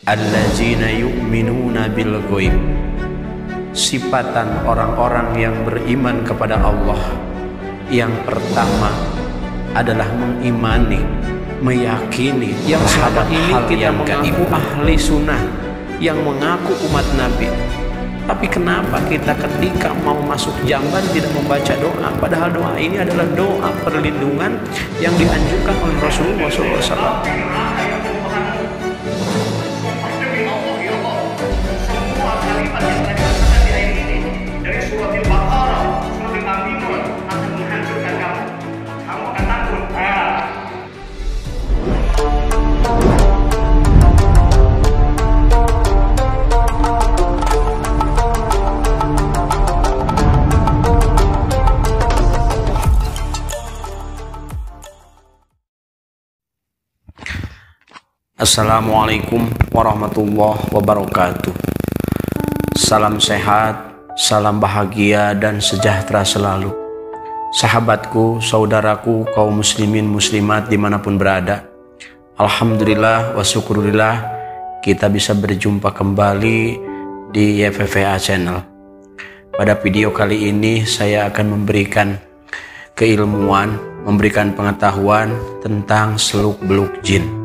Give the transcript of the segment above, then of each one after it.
allazina yu'minuna bil ghaib. Sifatan orang-orang yang beriman kepada Allah yang pertama adalah mengimani, meyakini yang selama ini kita mengaku ahli sunnah, yang mengaku umat Nabi. Tapi kenapa kita ketika mau masuk jamban tidak membaca doa? Padahal doa ini adalah doa perlindungan yang dianjurkan oleh Rasulullah SAW. Assalamualaikum warahmatullahi wabarakatuh. Salam sehat, salam bahagia dan sejahtera selalu. Sahabatku, saudaraku, kaum muslimin muslimat dimanapun berada. Alhamdulillah wa syukurillah kita bisa berjumpa kembali di YFVA Channel. Pada video kali ini saya akan memberikan keilmuan, memberikan pengetahuan tentang seluk-beluk jin.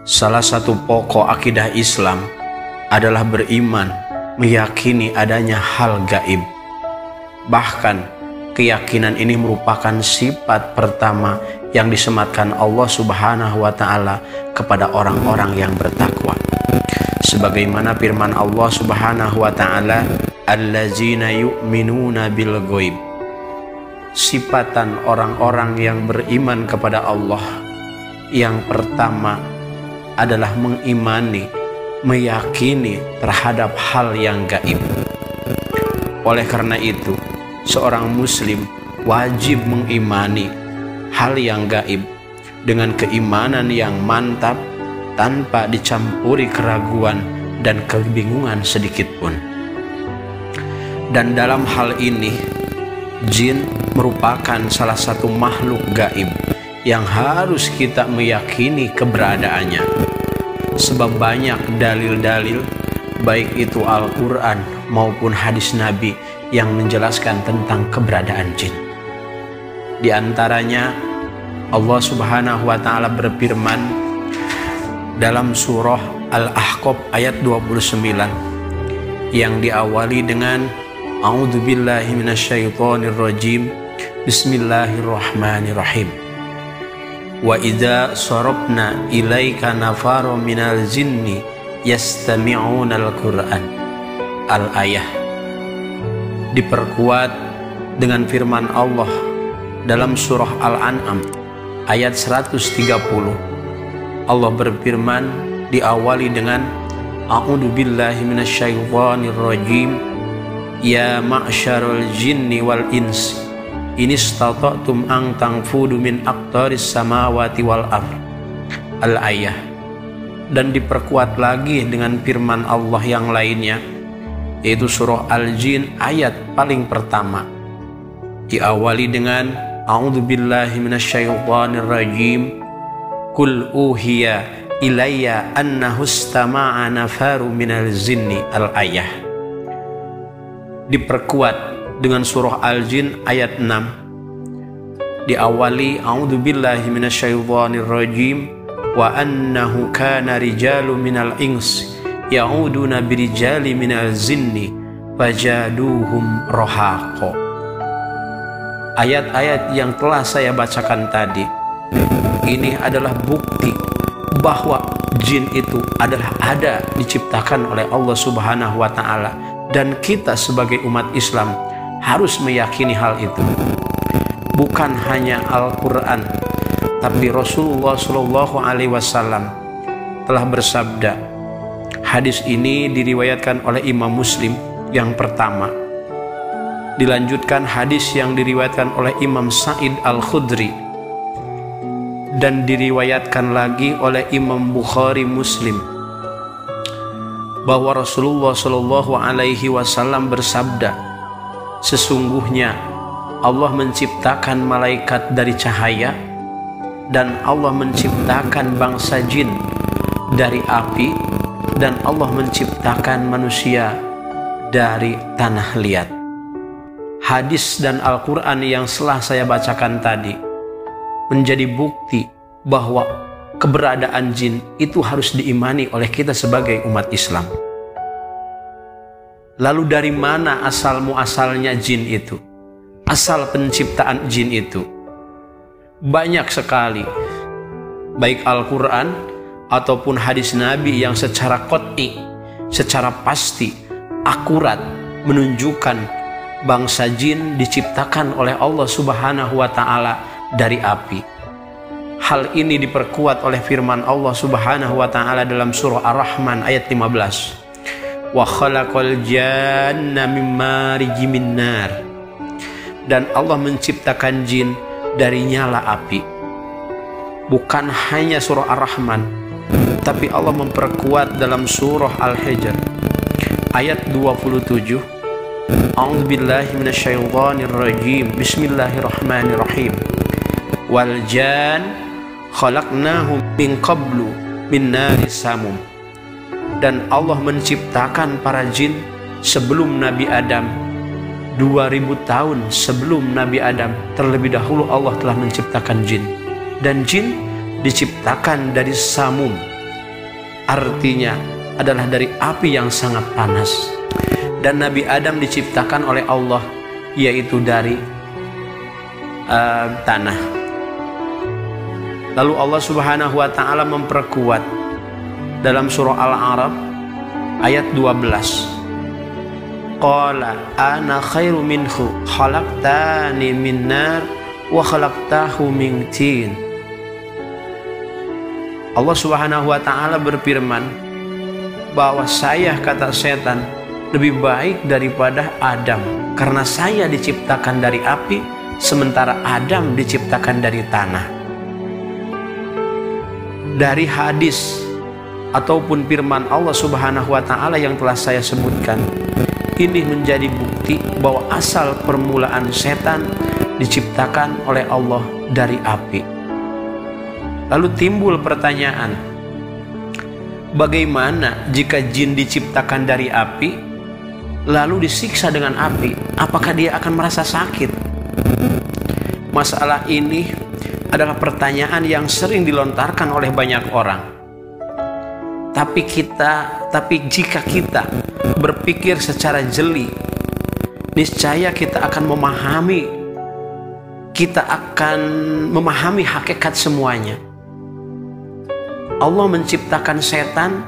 Salah satu pokok akidah Islam adalah beriman, meyakini adanya hal gaib. Bahkan keyakinan ini merupakan sifat pertama yang disematkan Allah Subhanahu wa Ta'ala kepada orang-orang yang bertakwa. Sebagaimana firman Allah Subhanahu wa Ta'ala, allazina yu'minuna bil ghaib. Sifatan orang-orang yang beriman kepada Allah yang pertama adalah mengimani, meyakini terhadap hal yang gaib. Oleh karena itu, seorang muslim wajib mengimani hal yang gaib dengan keimanan yang mantap tanpa dicampuri keraguan dan kebingungan sedikit pun. Dan dalam hal ini, jin merupakan salah satu makhluk gaib yang harus kita meyakini keberadaannya. Sebab banyak dalil-dalil, baik itu Al-Quran maupun hadis Nabi, yang menjelaskan tentang keberadaan jin. Di antaranya Allah Subhanahu wa Ta'ala berfirman dalam surah Al-Ahqaf ayat 29 yang diawali dengan A'udzubillahi minasyaitonirrajim, Bismillahirrahmanirrahim. Wa idza sarafna ilaika nafaro minal jinni yastami'una al-Qur'an. Al-ayah. Diperkuat dengan firman Allah dalam surah Al-An'am ayat 130. Allah berfirman diawali dengan A'udzu billahi minasyaitonir rajim. Ya ma'syarul jinni wal insi in istata'tum an tanfudu min aqtaris samawati wal ardh. Al-ayah. Dan diperkuat lagi dengan firman Allah yang lainnya, yaitu surah Al-Jin ayat paling pertama, diawali dengan A'udzu billahi minasyaitonir rajim. Qul uhiya ilayya annahu istama'a nafaru minal jinni. Al-ayah. Diperkuat dengan surah Al-Jin ayat 6, diawali A'udzu billahi minasyaitonir rajim wa annahu kana rijalu minal ins ya'uduna birijali minal jinni fajaduhum rohaqo. Ayat-ayat yang telah saya bacakan tadi ini adalah bukti bahwa jin itu adalah ada, diciptakan oleh Allah Subhanahu wa Ta'ala, dan kita sebagai umat Islam harus meyakini hal itu. Bukan hanya Al-Quran, tapi Rasulullah SAW telah bersabda. Hadis ini diriwayatkan oleh Imam Muslim yang pertama. Dilanjutkan hadis yang diriwayatkan oleh Imam Sa'id Al-Khudri, dan diriwayatkan lagi oleh Imam Bukhari Muslim, bahwa Rasulullah SAW bersabda, sesungguhnya Allah menciptakan malaikat dari cahaya, dan Allah menciptakan bangsa jin dari api, dan Allah menciptakan manusia dari tanah liat. Hadis dan Al-Quran yang telah saya bacakan tadi menjadi bukti bahwa keberadaan jin itu harus diimani oleh kita sebagai umat Islam. Lalu dari mana asal-muasalnya jin itu? Asal penciptaan jin itu banyak sekali, baik Al-Quran ataupun hadis Nabi yang secara qat'i, secara pasti, akurat menunjukkan bangsa jin diciptakan oleh Allah Subhanahu wa Ta'ala dari api. Hal ini diperkuat oleh firman Allah Subhanahu wa Ta'ala dalam surah Ar-Rahman ayat 15. Wa khalaqal janna min marijim min nar. Dan Allah menciptakan jin dari nyala api. Bukan hanya surah Ar-Rahman, tapi Allah memperkuat dalam surah Al-Hijr ayat 27. A'udzubillahi minasyaitonir rajim. Bismillahirrahmanirrahim. Wal jan khalaqnahu min qablu min naris samum. Dan Allah menciptakan para jin sebelum Nabi Adam. 2000 tahun sebelum Nabi Adam, terlebih dahulu Allah telah menciptakan jin. Dan jin diciptakan dari samum, artinya adalah dari api yang sangat panas. Dan Nabi Adam diciptakan oleh Allah, yaitu dari tanah. Lalu Allah Subhanahu wa Ta'ala memperkuat dalam surah Al-A'raf ayat 12. Qala ana khairu minhu khalaqtani min nar wa khalaqtahu min tin. Allah Subhanahu wa Ta'ala berfirman bahwa saya, kata setan, lebih baik daripada Adam karena saya diciptakan dari api sementara Adam diciptakan dari tanah. Dari hadis ataupun firman Allah Subhanahu wa Ta'ala yang telah saya sebutkan, ini menjadi bukti bahwa asal permulaan setan diciptakan oleh Allah dari api. Lalu timbul pertanyaan, bagaimana jika jin diciptakan dari api lalu disiksa dengan api? Apakah dia akan merasa sakit? Masalah ini adalah pertanyaan yang sering dilontarkan oleh banyak orang. Tapi jika kita berpikir secara jeli, niscaya kita akan memahami hakikat semuanya. Allah menciptakan setan,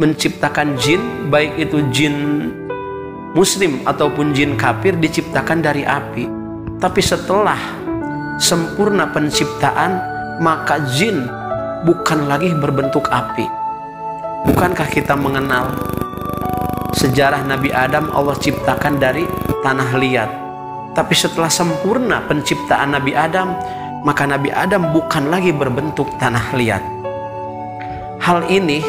menciptakan jin, baik itu jin muslim ataupun jin kafir, diciptakan dari api. Tapi setelah sempurna penciptaan, maka jin bukan lagi berbentuk api. Bukankah kita mengenal sejarah Nabi Adam Allah ciptakan dari tanah liat? Tapi setelah sempurna penciptaan Nabi Adam, maka Nabi Adam bukan lagi berbentuk tanah liat. Hal ini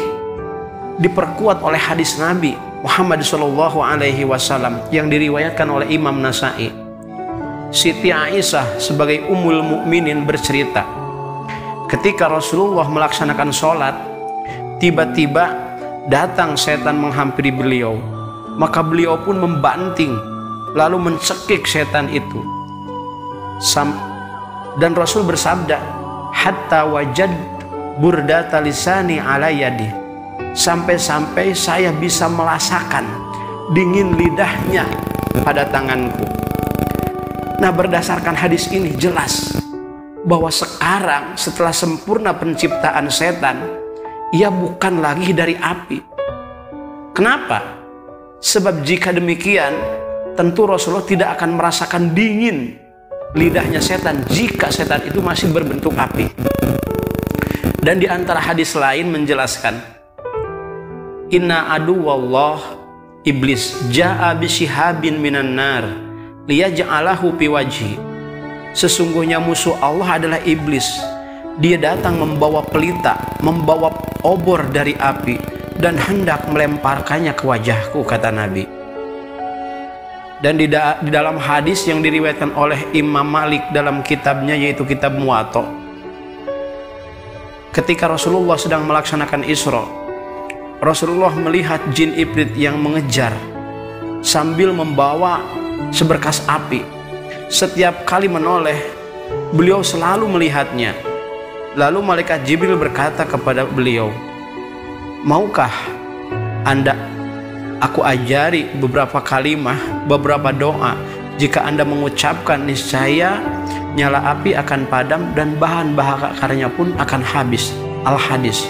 diperkuat oleh hadis Nabi Muhammad SAW yang diriwayatkan oleh Imam Nasai. Siti Aisyah sebagai Ummul Mukminin bercerita, ketika Rasulullah melaksanakan sholat, tiba-tiba datang setan menghampiri beliau. Maka beliau pun membanting lalu mencekik setan itu. Dan Rasul bersabda, hatta wajad burdata lisani ala yadi, sampai-sampai saya bisa merasakan dingin lidahnya pada tanganku. Nah, berdasarkan hadis ini jelas bahwa sekarang setelah sempurna penciptaan setan, ia bukan lagi dari api. Kenapa? Sebab jika demikian, tentu Rasulullah tidak akan merasakan dingin lidahnya setan jika setan itu masih berbentuk api. Dan di antara hadis lain menjelaskan, inna aduwallah iblis ja'a bisyihabin minan nar liyaj'alahu fi wajhi. Sesungguhnya musuh Allah adalah iblis. Dia datang membawa pelita, membawa obor dari api, dan hendak melemparkannya ke wajahku, kata Nabi. Dan di dalam hadis yang diriwayatkan oleh Imam Malik dalam kitabnya, yaitu kitab Muwatta, ketika Rasulullah sedang melaksanakan Isra, Rasulullah melihat jin ibrit yang mengejar sambil membawa seberkas api. Setiap kali menoleh, beliau selalu melihatnya. Lalu malaikat Jibril berkata kepada beliau, "Maukah Anda aku ajari beberapa kalimah, beberapa doa? Jika Anda mengucapkan, niscaya nyala api akan padam dan bahan bakarnya pun akan habis." Al-Hadis.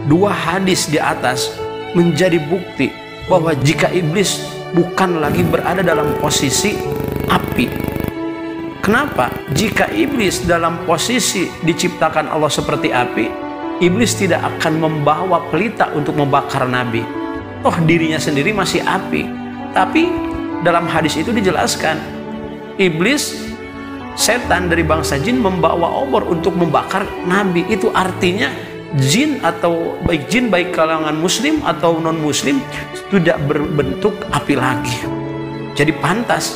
Dua hadis di atas menjadi bukti bahwa jika iblis bukan lagi berada dalam posisi api. Kenapa? Jika iblis dalam posisi diciptakan Allah seperti api, iblis tidak akan membawa pelita untuk membakar Nabi. Toh dirinya sendiri masih api. Tapi dalam hadis itu dijelaskan, iblis, setan dari bangsa jin membawa obor untuk membakar Nabi. Itu artinya jin atau baik jin baik kalangan muslim atau non muslim tidak berbentuk api lagi. Jadi pantas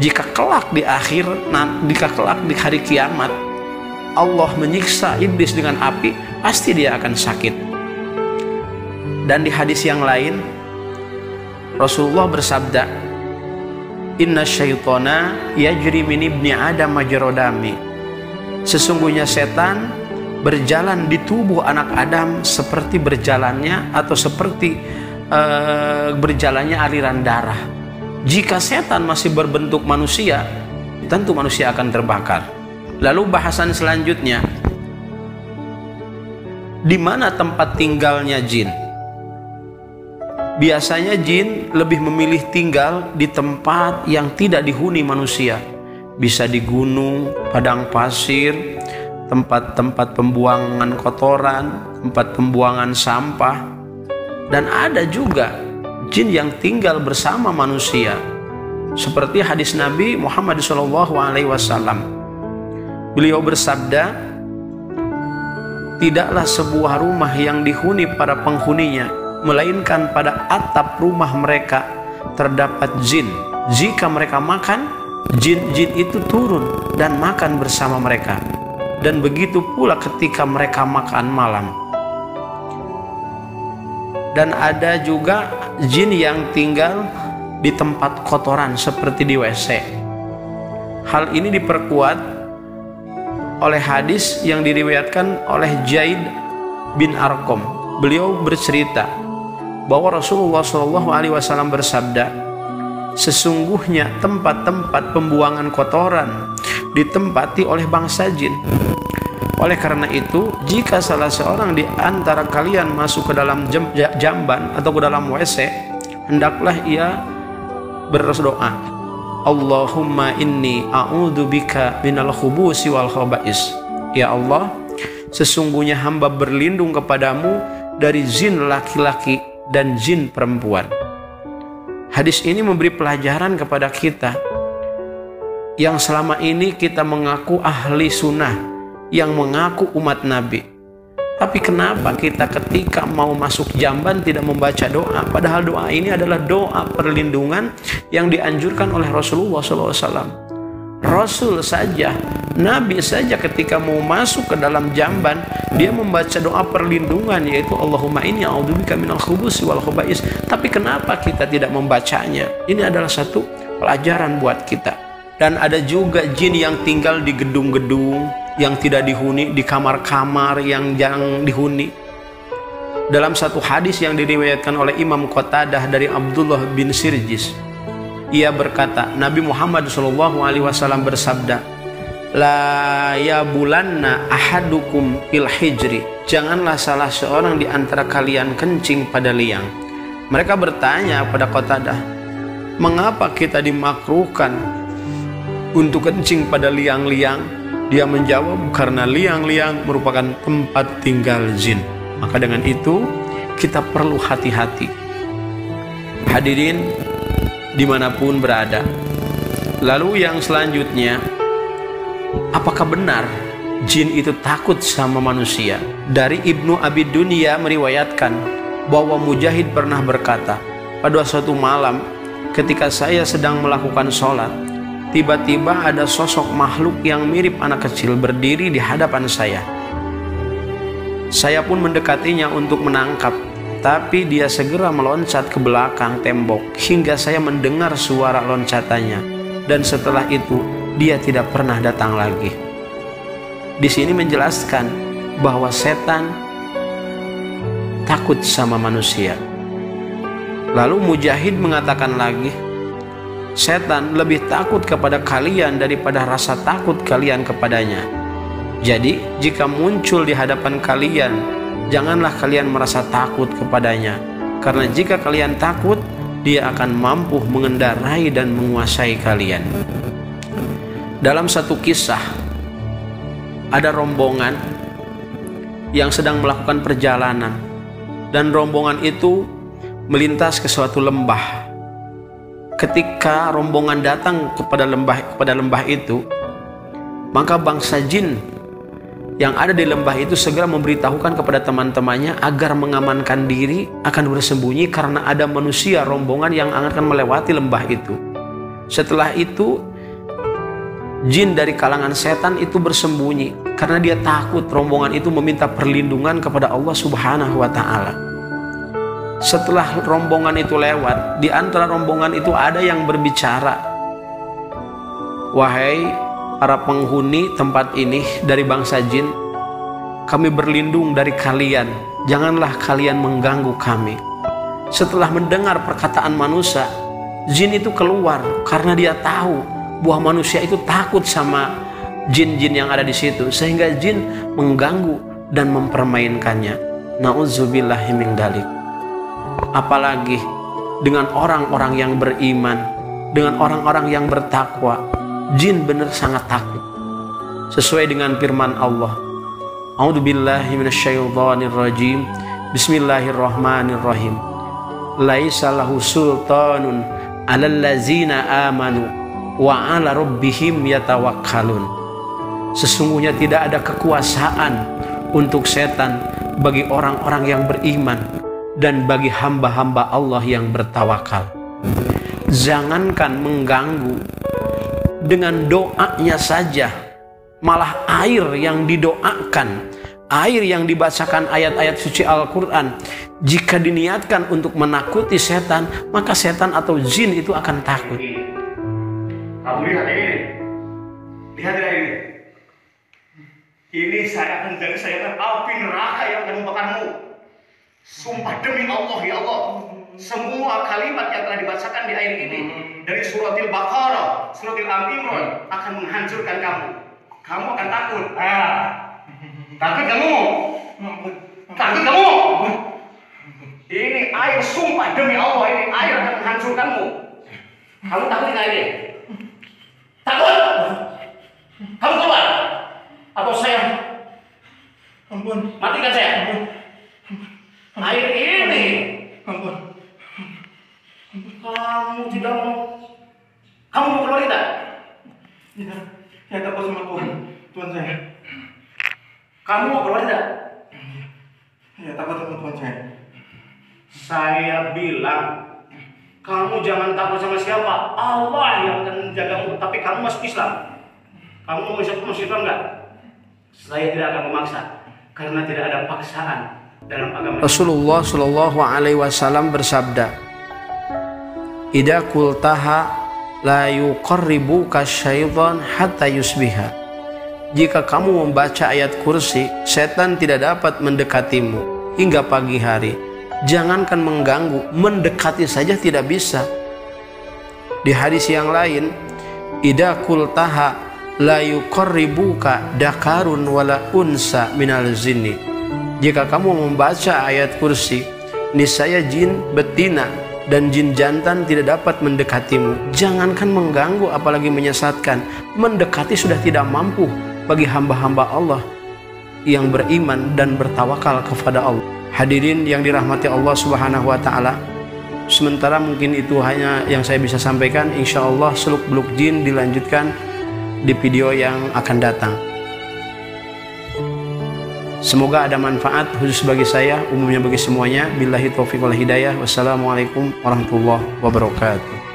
jika kelak di di hari kiamat Allah menyiksa iblis dengan api, pasti dia akan sakit. Dan di hadis yang lain Rasulullah bersabda, "Inna syaitana yajri min ibni Adam majrodami." Sesungguhnya setan berjalan di tubuh anak Adam seperti berjalannya atau seperti berjalannya aliran darah. Jika setan masih berbentuk manusia, tentu manusia akan terbakar. Lalu bahasan selanjutnya, di mana tempat tinggalnya jin? Biasanya jin lebih memilih tinggal di tempat yang tidak dihuni manusia. Bisa di gunung, padang pasir, tempat-tempat pembuangan kotoran, tempat pembuangan sampah. Dan ada juga jin yang tinggal bersama manusia, seperti hadis Nabi Muhammad SAW. Beliau bersabda, "Tidaklah sebuah rumah yang dihuni para penghuninya, melainkan pada atap rumah mereka terdapat jin. Jika mereka makan, jin-jin itu turun dan makan bersama mereka. Dan begitu pula ketika mereka makan malam." Dan ada juga jin yang tinggal di tempat kotoran seperti di WC. Hal ini diperkuat oleh hadis yang diriwayatkan oleh Zaid bin Arqam. Beliau bercerita bahwa Rasulullah SAW bersabda, "Sesungguhnya tempat-tempat pembuangan kotoran ditempati oleh bangsa jin. Oleh karena itu, jika salah seorang di antara kalian masuk ke dalam jamban atau ke dalam WC, hendaklah ia berdoa, Allahumma inni a'udzubika minal khubusi wal khaba'is. Ya Allah, sesungguhnya hamba berlindung kepadamu dari jin laki-laki dan jin perempuan." Hadis ini memberi pelajaran kepada kita yang selama ini kita mengaku ahli sunnah, yang mengaku umat Nabi. Tapi kenapa kita ketika mau masuk jamban tidak membaca doa? Padahal doa ini adalah doa perlindungan yang dianjurkan oleh Rasulullah SAW. Rasul saja, Nabi saja ketika mau masuk ke dalam jamban, dia membaca doa perlindungan, yaitu Allahumma inni a'udzubika minal khubusi wal khaba'is. Tapi kenapa kita tidak membacanya? Ini adalah satu pelajaran buat kita. Dan ada juga jin yang tinggal di gedung-gedung yang tidak dihuni, di kamar-kamar yang jarang dihuni. Dalam satu hadis yang diriwayatkan oleh Imam Qatadah dari Abdullah bin Sirjis, ia berkata, Nabi Muhammad SAW bersabda, "La yabulanna ahadukum fil hijri." Janganlah salah seorang di antara kalian kencing pada liang. Mereka bertanya pada Qatadah, "Mengapa kita dimakruhkan untuk kencing pada liang-liang?" Dia menjawab, "Karena liang-liang merupakan tempat tinggal jin." Maka dengan itu kita perlu hati-hati. Hadirin dimanapun berada. Lalu yang selanjutnya, apakah benar jin itu takut sama manusia? Dari Ibnu Abi Dunya meriwayatkan bahwa Mujahid pernah berkata, pada suatu malam ketika saya sedang melakukan sholat, tiba-tiba ada sosok makhluk yang mirip anak kecil berdiri di hadapan saya. Saya pun mendekatinya untuk menangkap, tapi dia segera meloncat ke belakang tembok hingga saya mendengar suara loncatannya, dan setelah itu dia tidak pernah datang lagi. Di sini menjelaskan bahwa setan takut sama manusia. Lalu Mujahid mengatakan lagi, setan lebih takut kepada kalian daripada rasa takut kalian kepadanya. Jadi jika muncul di hadapan kalian, janganlah kalian merasa takut kepadanya, karena jika kalian takut, dia akan mampu mengendarai dan menguasai kalian. Dalam satu kisah, ada rombongan yang sedang melakukan perjalanan, dan rombongan itu melintas ke suatu lembah. Ketika rombongan datang kepada lembah itu, maka bangsa jin yang ada di lembah itu segera memberitahukan kepada teman-temannya agar mengamankan diri, akan bersembunyi karena ada manusia rombongan yang akan melewati lembah itu. Setelah itu, jin dari kalangan setan itu bersembunyi karena dia takut rombongan itu meminta perlindungan kepada Allah Subhanahu wa Ta'ala. Setelah rombongan itu lewat, di antara rombongan itu ada yang berbicara, "Wahai para penghuni tempat ini dari bangsa jin, kami berlindung dari kalian, janganlah kalian mengganggu kami." Setelah mendengar perkataan manusia, jin itu keluar karena dia tahu bahwa manusia itu takut sama jin-jin yang ada di situ, sehingga jin mengganggu dan mempermainkannya. Nauzubillahi min dzalik. Apalagi dengan orang-orang yang beriman, dengan orang-orang yang bertakwa, jin benar sangat takut. Sesuai dengan firman Allah, A'udzubillahi minasyaitonirrajim. Bismillahirrahmanirrahim. Laisa lahu sultanun 'alal ladzina amanu wa 'ala rabbihim yatawakkalun. Sesungguhnya tidak ada kekuasaan untuk setan bagi orang-orang yang beriman dan bagi hamba-hamba Allah yang bertawakal. Jangankan mengganggu, dengan doanya saja, malah air yang didoakan, air yang dibacakan ayat-ayat suci Al-Quran, jika diniatkan untuk menakuti setan, maka setan atau jin itu akan takut. Kamu lihat ini, lihat ini. Ini saya akan jadi api neraka yang akan membakarmu. Sumpah demi Allah, ya Allah, semua kalimat yang telah dibacakan di air ini dari suratil Baqarah, suratil Al-Imran akan menghancurkan kamu. Kamu akan takut. Takut kamu. Takut kamu. Ini air, sumpah demi Allah, ini air akan menghancurkanmu. Kamu takut tidak ini? Takut? Kamu keluar? Atau saya? Ampun. Matikan saya. Ampun. Air ini. Ampun. Kamu tidak mau. Kamu mau keluar tidak? Tidak. Saya takut sama Tuhan saya. Kamu mau keluar tidak? Ya, takut sama Tuhan saya. Saya bilang, kamu jangan takut sama siapa. Allah yang akan menjagamu. Tapi kamu masuk Islam. Kamu mau masuk Islam enggak? Saya tidak akan memaksa, karena tidak ada paksaan dalam agama. Rasulullah Shallallahu Alaihi Wasallam bersabda, "Idza qultaha la yuqarribuka syaitan hatta yusbiha." Jika kamu membaca ayat kursi, setan tidak dapat mendekatimu hingga pagi hari. Jangankan mengganggu, mendekati saja tidak bisa. Di hadis yang lain, "Idza qultaha la yuqarribuka dakarun wala unsa minal zinni." Jika kamu membaca ayat kursi, niscaya jin betina dan jin jantan tidak dapat mendekatimu. Jangankan mengganggu apalagi menyesatkan, mendekati sudah tidak mampu bagi hamba-hamba Allah yang beriman dan bertawakal kepada Allah. Hadirin yang dirahmati Allah Subhanahu wa Ta'ala, sementara mungkin itu hanya yang saya bisa sampaikan. Insya Allah seluk-beluk jin dilanjutkan di video yang akan datang. Semoga ada manfaat khusus bagi saya, umumnya bagi semuanya. Billahi taufiq wal hidayah. Wassalamualaikum warahmatullahi wabarakatuh.